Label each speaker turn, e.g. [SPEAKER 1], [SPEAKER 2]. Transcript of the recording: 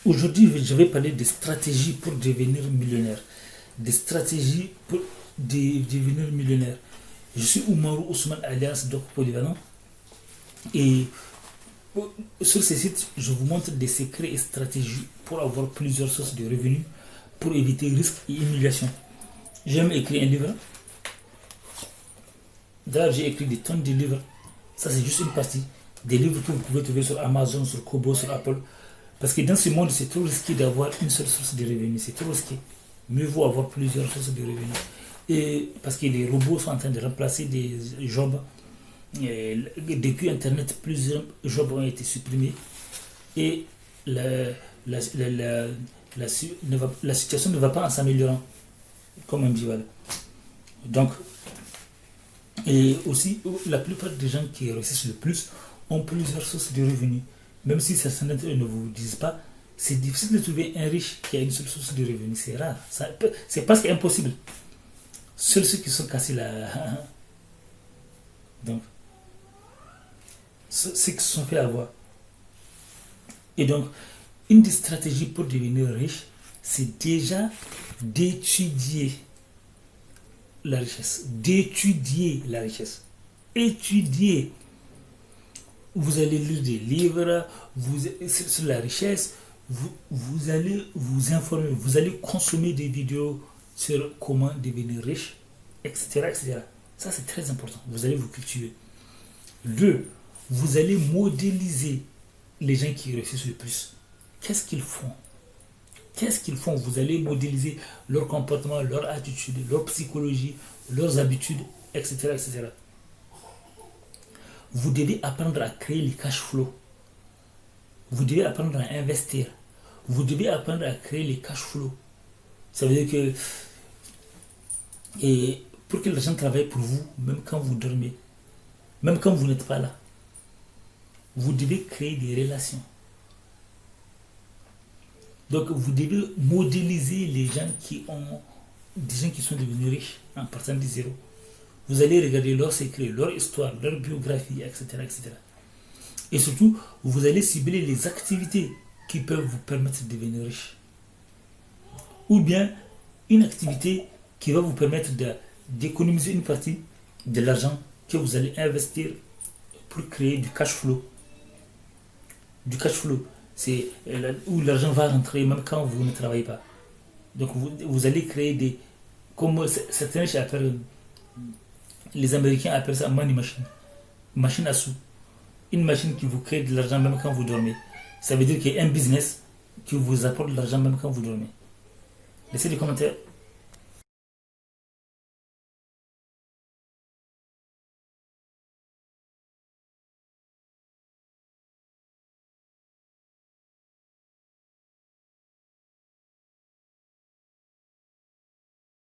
[SPEAKER 1] Aujourd'hui, je vais parler des stratégies pour devenir millionnaire. Des stratégies pour devenir millionnaire. Je suis Oumarou Ousmane alias Doc Polyvalent. Et sur ce site, je vous montre des secrets et stratégies pour avoir plusieurs sources de revenus, pour éviter risques et humiliation. J'ai même écrit un livre. D'ailleurs, j'ai écrit des tonnes de livres. Ça, c'est juste une partie. Des livres que vous pouvez trouver sur Amazon, sur Kobo, sur Apple. Parce que dans ce monde, c'est trop risqué d'avoir une seule source de revenus. C'est trop risqué. Mieux vaut avoir plusieurs sources de revenus. Et parce que les robots sont en train de remplacer des jobs. Et depuis Internet, plusieurs jobs ont été supprimés. Et la, la, la, la situation ne va pas en s'améliorant. Comme on dit, voilà. Donc, et aussi, la plupart des gens qui réussissent le plus ont plusieurs sources de revenus. Même si certains d'entre eux ne vous disent pas, c'est difficile de trouver un riche qui a une seule source de revenus. C'est rare. C'est presque impossible. Seuls ceux qui sont cassés là. Donc, ceux qui se sont fait avoir. Et donc, une des stratégies pour devenir riche, c'est déjà d'étudier la richesse. D'étudier la richesse. Étudier. Vous allez lire des livres sur la richesse. Vous allez vous informer. Vous allez consommer des vidéos sur comment devenir riche, etc. etc. Ça, c'est très important. Vous allez vous cultiver. 2. Vous allez modéliser les gens qui réussissent le plus. Qu'est-ce qu'ils font? Qu'est-ce qu'ils font? Vous allez modéliser leur comportement, leur attitude, leur psychologie, leurs habitudes, etc. etc. Vous devez apprendre à créer les cash flow. Vous devez apprendre à investir. Vous devez apprendre à créer les cash flow. Ça veut dire que et pour que l'argent travaille pour vous, même quand vous dormez, même quand vous n'êtes pas là, vous devez créer des relations. Donc vous devez modéliser les gens qui sont devenus riches en partant de zéro. Vous allez regarder leurs secrets, leur histoire, leur biographie, etc., etc. Et surtout, vous allez cibler les activités qui peuvent vous permettre de devenir riche. Ou bien une activité qui va vous permettre d'économiser une partie de l'argent que vous allez investir pour créer du cash flow. Du cash flow, c'est où l'argent va rentrer même quand vous ne travaillez pas. Donc vous allez créer des... Comme certains appellent, les Américains appellent ça money machine. Machine à sous. Une machine qui vous crée de l'argent même quand vous dormez. Ça veut dire qu'il y a un business qui vous apporte de l'argent même quand vous dormez. Laissez des commentaires.